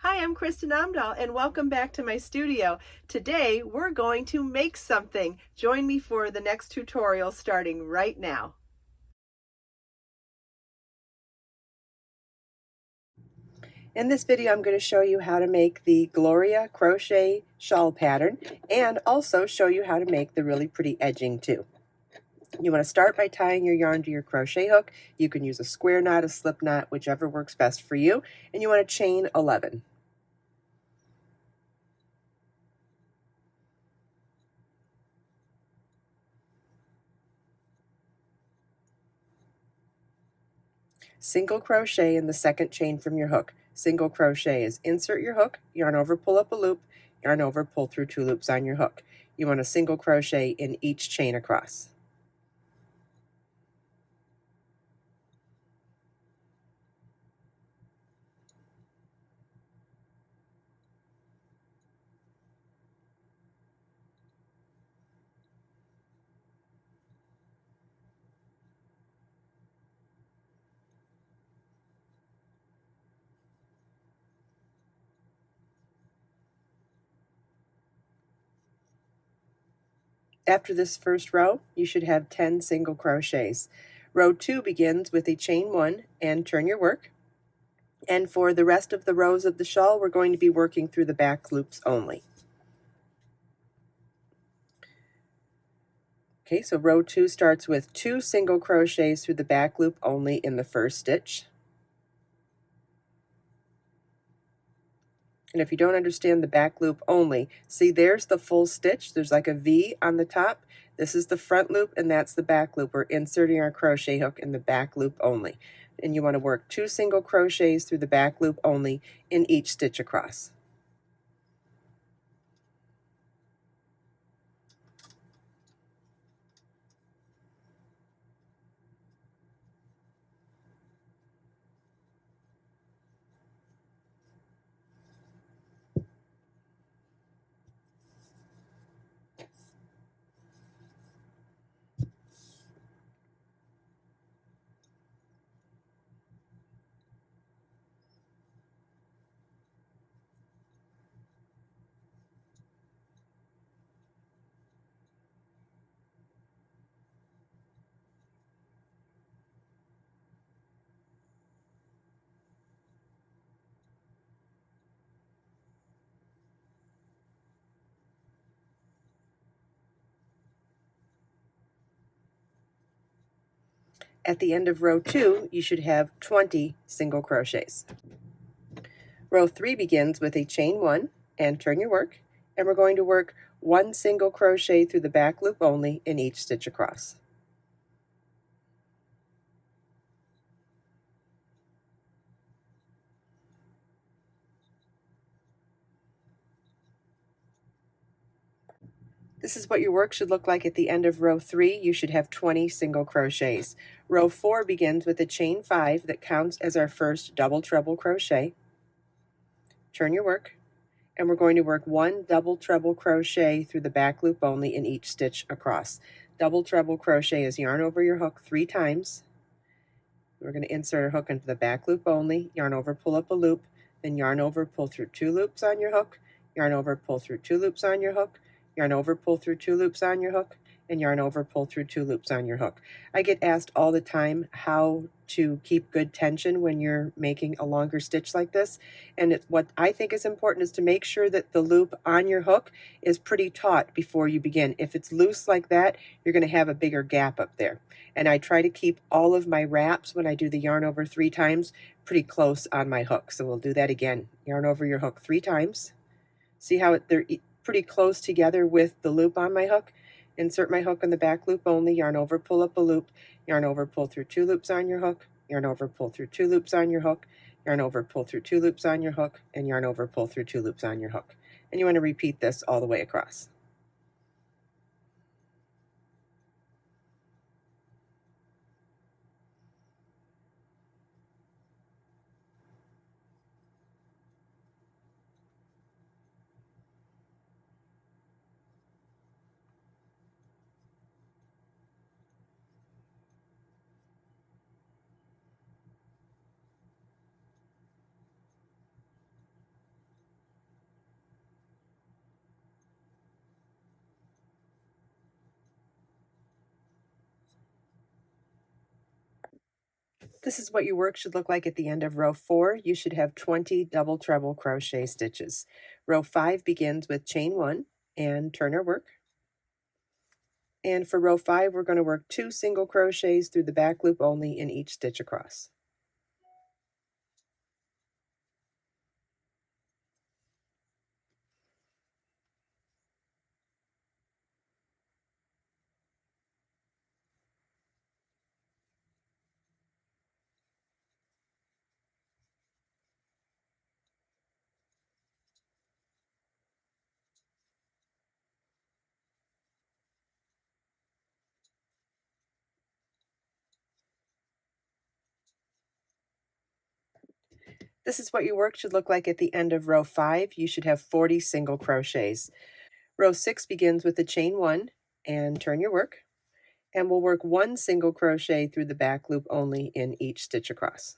Hi, I'm Kristin Omdahl, and welcome back to my studio. Today, we're going to make something. Join me for the next tutorial starting right now. In this video, I'm going to show you how to make the Gloria crochet shawl pattern and also show you how to make the really pretty edging too. You want to start by tying your yarn to your crochet hook. You can use a square knot, a slip knot, whichever works best for you, and you want to chain 11. Single crochet in the second chain from your hook. Single crochet is insert your hook, yarn over, pull up a loop, yarn over, pull through 2 loops on your hook. You want a single crochet in each chain across. After this first row, you should have 10 single crochets. Row 2 begins with a chain 1 and turn your work. And for the rest of the rows of the shawl, we're going to be working through the back loops only. Okay, so row 2 starts with 2 single crochets through the back loop only in the first stitch. And if you don't understand the back loop only, see there's the full stitch. There's like a V on the top. This is the front loop and that's the back loop. We're inserting our crochet hook in the back loop only. And you want to work 2 single crochets through the back loop only in each stitch across. At the end of row 2, you should have 20 single crochets. Row 3 begins with a chain 1 and turn your work, and we're going to work 1 single crochet through the back loop only in each stitch across. This is what your work should look like at the end of row 3. You should have 20 single crochets. Row 4 begins with a chain 5 that counts as our first double treble crochet. Turn your work, and we're going to work 1 double treble crochet through the back loop only in each stitch across. Double treble crochet is yarn over your hook 3 times. We're going to insert our hook into the back loop only, yarn over, pull up a loop, then yarn over, pull through 2 loops on your hook, yarn over, pull through 2 loops on your hook, yarn over, pull through 2 loops on your hook, and yarn over, pull through 2 loops on your hook. I get asked all the time how to keep good tension when you're making a longer stitch like this, and what I think is important is to make sure that the loop on your hook is pretty taut before you begin. If it's loose like that, you're going to have a bigger gap up there. And I try to keep all of my wraps when I do the yarn over 3 times pretty close on my hook. So we'll do that again. Yarn over your hook 3 times. See how they're pretty close together with the loop on my hook? Insert my hook in the back loop only, yarn over, pull up a loop, yarn over, pull through 2 loops on your hook, yarn over, pull through 2 loops on your hook, yarn over, pull through 2 loops on your hook, and yarn over, pull through 2 loops on your hook. And you want to repeat this all the way across. This is what your work should look like at the end of row 4. You should have 20 double treble crochet stitches. Row 5 begins with chain 1 and turn our work. And for row 5, we're going to work 2 single crochets through the back loop only in each stitch across. This is what your work should look like at the end of row 5. You should have 40 single crochets. Row 6 begins with the chain 1 and turn your work. And we'll work 1 single crochet through the back loop only in each stitch across.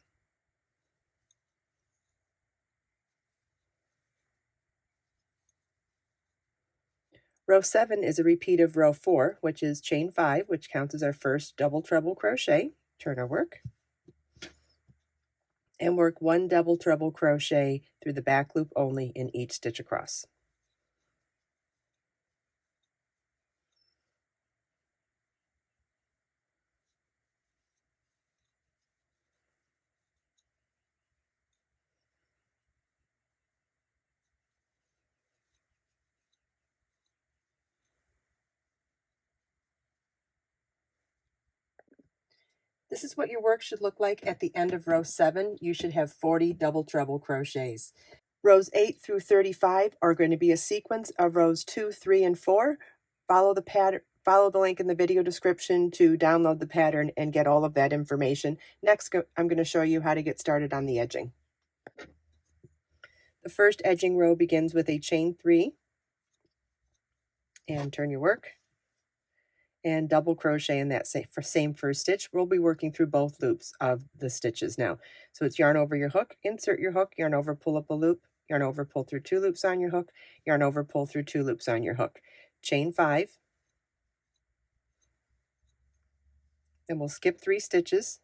Row 7 is a repeat of row 4, which is chain 5, which counts as our first double treble crochet. Turn our work. And work 1 double treble crochet through the back loop only in each stitch across. This is what your work should look like at the end of row 7. You should have 40 double treble crochets. Rows 8 through 35 are going to be a sequence of rows 2, 3, and 4. Follow the link in the video description to download the pattern and get all of that information. Next, I'm going to show you how to get started on the edging. The first edging row begins with a chain 3 and turn your work and double crochet in that same first stitch. We'll be working through both loops of the stitches now. So it's yarn over your hook, insert your hook, yarn over, pull up a loop, yarn over, pull through 2 loops on your hook, yarn over, pull through 2 loops on your hook. Chain 5. Then we'll skip 3 stitches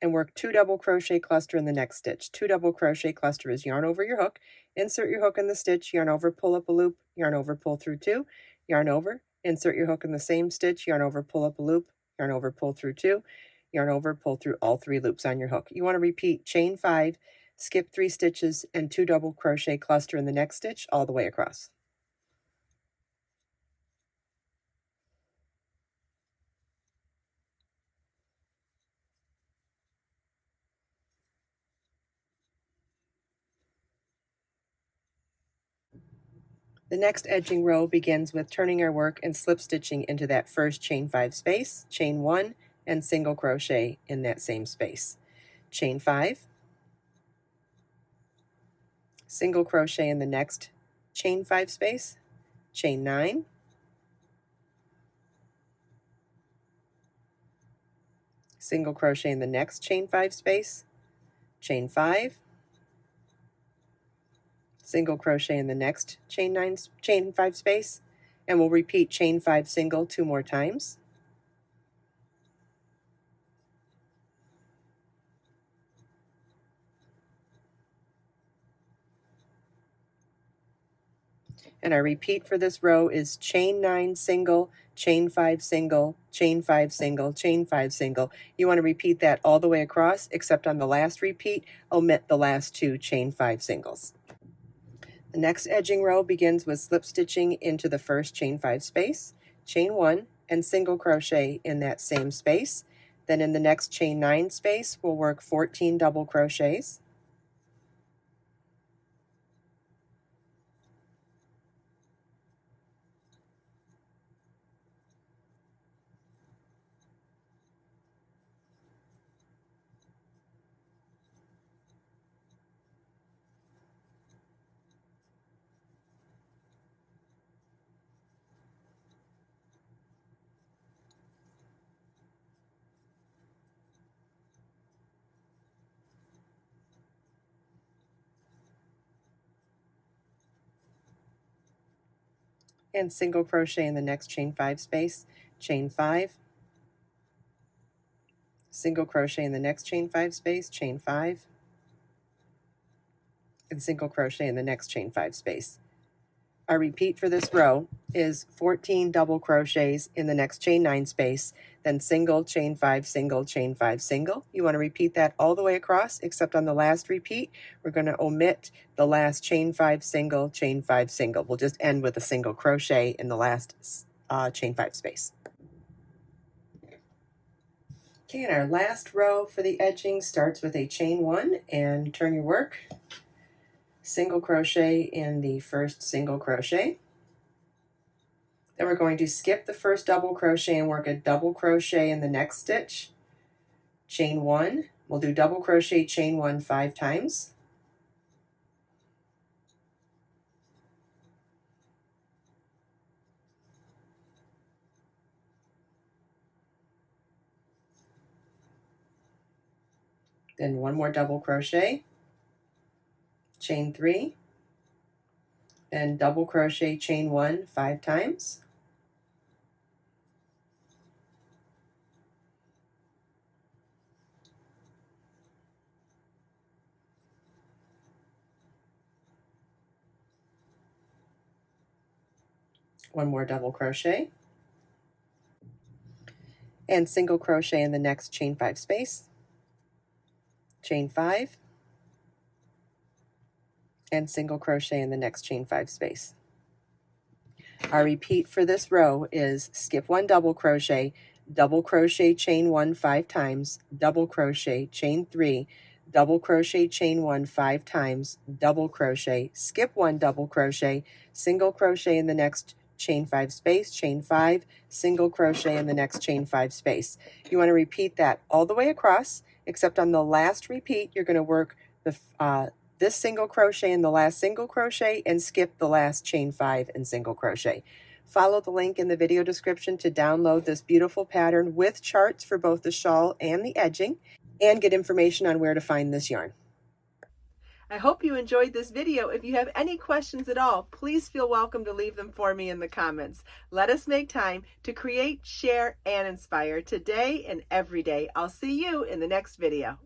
and work 2 double crochet cluster in the next stitch. 2 double crochet cluster is yarn over your hook, insert your hook in the stitch, yarn over, pull up a loop, yarn over, pull through 2, yarn over, insert your hook in the same stitch, yarn over, pull up a loop, yarn over, pull through 2, yarn over, pull through all 3 loops on your hook. You want to repeat chain 5, skip 3 stitches, and 2 double crochet cluster in the next stitch all the way across. The next edging row begins with turning our work and slip stitching into that first chain 5 space, chain 1, and single crochet in that same space. Chain 5, single crochet in the next chain 5 space, chain 9, single crochet in the next chain 5 space, chain 5, single crochet in the next chain 5 space, and we'll repeat chain 5 single 2 more times. And our repeat for this row is chain 9 single, chain 5 single, chain 5 single, chain 5 single. You want to repeat that all the way across, except on the last repeat, omit the last 2 chain 5 singles. The next edging row begins with slip stitching into the first chain 5 space, chain 1, and single crochet in that same space. Then in the next chain 9 space, we'll work 14 double crochets. And single crochet in the next chain 5 space, chain 5, single crochet in the next chain 5 space, chain 5, and single crochet in the next chain 5 space. Our repeat for this row is 14 double crochets in the next chain 9 space, then single, chain 5, single, chain 5, single. You want to repeat that all the way across, except on the last repeat, we're going to omit the last chain 5, single, chain 5, single. We'll just end with a single crochet in the last chain 5 space. Okay, and our last row for the edging starts with a chain 1 and turn your work. Single crochet in the first single crochet. Then we're going to skip the first double crochet and work a double crochet in the next stitch. Chain 1. We'll do double crochet, chain 1 5 times. Then one more double crochet, chain 3, then double crochet, chain 1 5 times. One more double crochet, and single crochet in the next chain 5 space, chain 5, and single crochet in the next chain 5 space. Our repeat for this row is skip 1 double crochet, chain 1 5 times, double crochet, chain 3, double crochet, chain 1 5 times, double crochet, skip 1 double crochet, single crochet in the next chain 5 space, chain 5, single crochet in the next chain 5 space. You want to repeat that all the way across, except on the last repeat, you're going to work this single crochet and the last single crochet and skip the last chain 5 and single crochet. Follow the link in the video description to download this beautiful pattern with charts for both the shawl and the edging, and get information on where to find this yarn. I hope you enjoyed this video. If you have any questions at all, please feel welcome to leave them for me in the comments. Let us make time to create, share, and inspire today and every day. I'll see you in the next video.